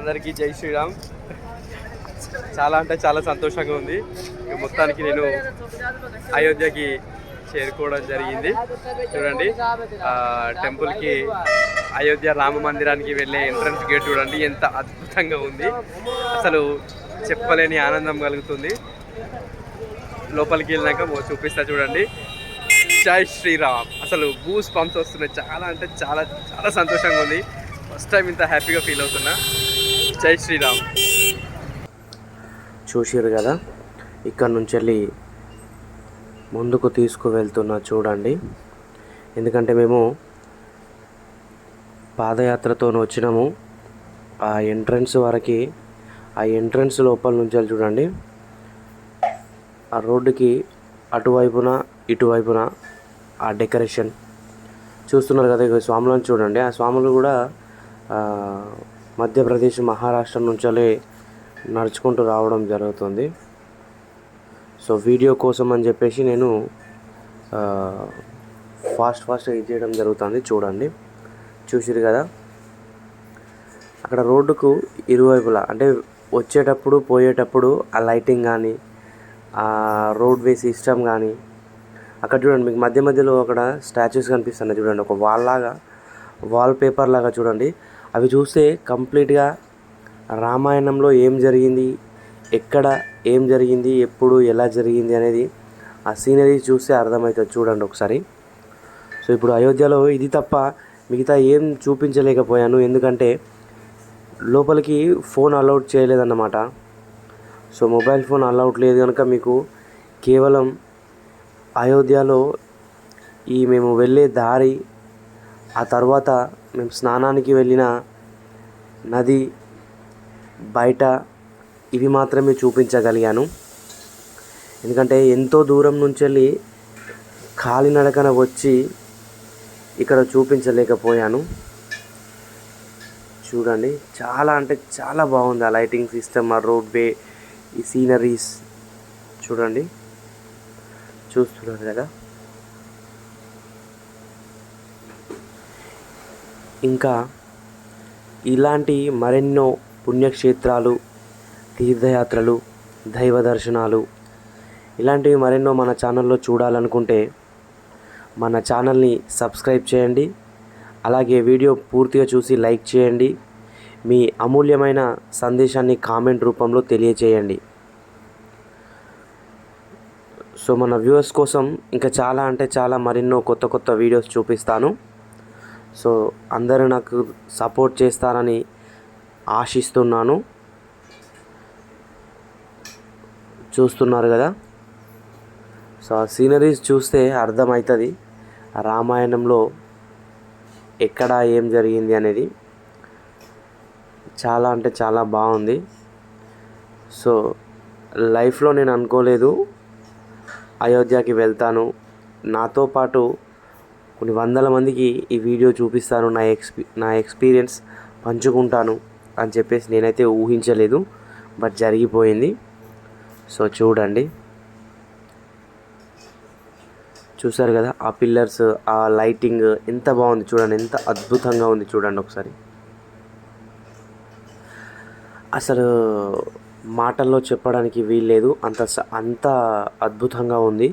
అందరికీ జై శ్రీరామ్. చాలా అంటే చాలా సంతోషంగా ఉంది. మొత్తానికి నేను అయోధ్యకి చేరుకోవడం జరిగింది. చూడండి, టెంపుల్కి, అయోధ్య రామ మందిరానికి వెళ్ళే ఎంట్రన్స్ గేట్ చూడండి ఎంత అద్భుతంగా ఉంది. అసలు చెప్పలేని ఆనందం కలుగుతుంది. లోపలికి వెళ్ళినాక చూపిస్తా చూడండి. జై శ్రీరామ్. అసలు బూస్ పంప్స్ వస్తున్నాయి. చాలా అంటే చాలా చాలా సంతోషంగా ఉంది. ఫస్ట్ టైం ఇంత హ్యాపీగా ఫీల్ అవుతున్నా. జై శ్రీరామ్. చూసారు కదా, ఇక్కడ నుంచి వెళ్ళి ముందుకు తీసుకువెళ్తున్నా చూడండి. ఎందుకంటే మేము పాదయాత్రతో వచ్చినాము. ఆ ఎంట్రన్స్ వరకు, ఆ ఎంట్రన్స్ లోపల నుంచి వెళ్ళి చూడండి, ఆ రోడ్డుకి అటువైపున ఇటువైపున ఆ డెకరేషన్ చూస్తున్నారు కదా. ఇక స్వాములను చూడండి. ఆ స్వాములు కూడా మధ్యప్రదేశ్, మహారాష్ట్ర నుంచి నడుచుకుంటూ రావడం జరుగుతుంది. సో వీడియో కోసం అని చెప్పేసి నేను ఫాస్ట్గా ఇది చేయడం జరుగుతుంది. చూడండి, చూసిరు కదా, అక్కడ రోడ్డుకు ఇరువైపులా అంటే వచ్చేటప్పుడు పోయేటప్పుడు ఆ లైటింగ్ కానీ, ఆ రోడ్ వే సిస్టమ్ కానీ, అక్కడ చూడండి మీకు మధ్య మధ్యలో అక్కడ స్టాచ్యూస్ కనిపిస్తున్నాయి చూడండి, ఒక వాల్ పేపర్ లాగా చూడండి. అవి చూస్తే కంప్లీట్గా రామాయణంలో ఏం జరిగింది, ఎక్కడ ఏం జరిగింది, ఎప్పుడు ఎలా జరిగింది అనేది ఆ సీనరీ చూస్తే అర్థమవుతుంది. చూడండి ఒకసారి. సో ఇప్పుడు అయోధ్యలో ఇది తప్ప మిగతా ఏం చూపించలేకపోయాను, ఎందుకంటే లోపలికి ఫోన్ అలౌడ్ చేయలేదన్నమాట. సో మొబైల్ ఫోన్ అలౌడ్ లేదు కనుక మీకు కేవలం అయోధ్యలో మేము వెళ్ళే దారి, ఆ తర్వాత మేము స్నానానికి వెళ్ళిన నది, బయట ఇవి మాత్రమే చూపించగలిగాను. ఎందుకంటే ఎంతో దూరం నుంచి వెళ్ళి కాలినడకన వచ్చి ఇక్కడ చూపించలేకపోయాను. చూడండి, చాలా అంటే చాలా బాగుంది. ఆ లైటింగ్ సిస్టమ్, ఆ రోడ్ వే, ఈ సీనరీస్ చూడండి, చూస్తున్నారు కదా. ఇంకా ఇలాంటి మరెన్నో పుణ్యక్షేత్రాలు, తీర్థయాత్రలు, దైవ దర్శనాలు ఇలాంటివి మరెన్నో మన ఛానల్లో చూడాలనుకుంటే మన ఛానల్ని సబ్స్క్రైబ్ చేయండి. అలాగే వీడియో పూర్తిగా చూసి లైక్ చేయండి. మీ అమూల్యమైన సందేశాన్ని కామెంట్ రూపంలో తెలియచేయండి. సో మన వ్యూవర్స్ కోసం ఇంకా చాలా అంటే చాలా మరెన్నో కొత్త కొత్త వీడియోస్ చూపిస్తాను. సో అందరూ నాకు సపోర్ట్ చేస్తారని ఆశిస్తున్నాను. చూస్తున్నారు కదా. సో ఆ సీనరీస్ చూస్తే అర్థమవుతుంది రామాయణంలో ఎక్కడ ఏం జరిగింది అనేది. చాలా అంటే చాలా బాగుంది. సో లైఫ్లో నేను అనుకోలేదు అయోధ్యకి వెళ్తాను, నాతో పాటు కొన్ని వందల మందికి ఈ వీడియో చూపిస్తాను, నా ఎక్స్పీరియన్స్ పంచుకుంటాను అని చెప్పేసి నేనైతే ఊహించలేదు. బట్ జరిగిపోయింది. సో చూడండి, చూసారు కదా ఆ పిల్లర్స్, ఆ లైటింగ్ ఎంత బాగుంది చూడండి, ఎంత అద్భుతంగా ఉంది చూడండి ఒకసారి. అసలు మాటల్లో చెప్పడానికి వీల్లేదు, అంత అద్భుతంగా ఉంది.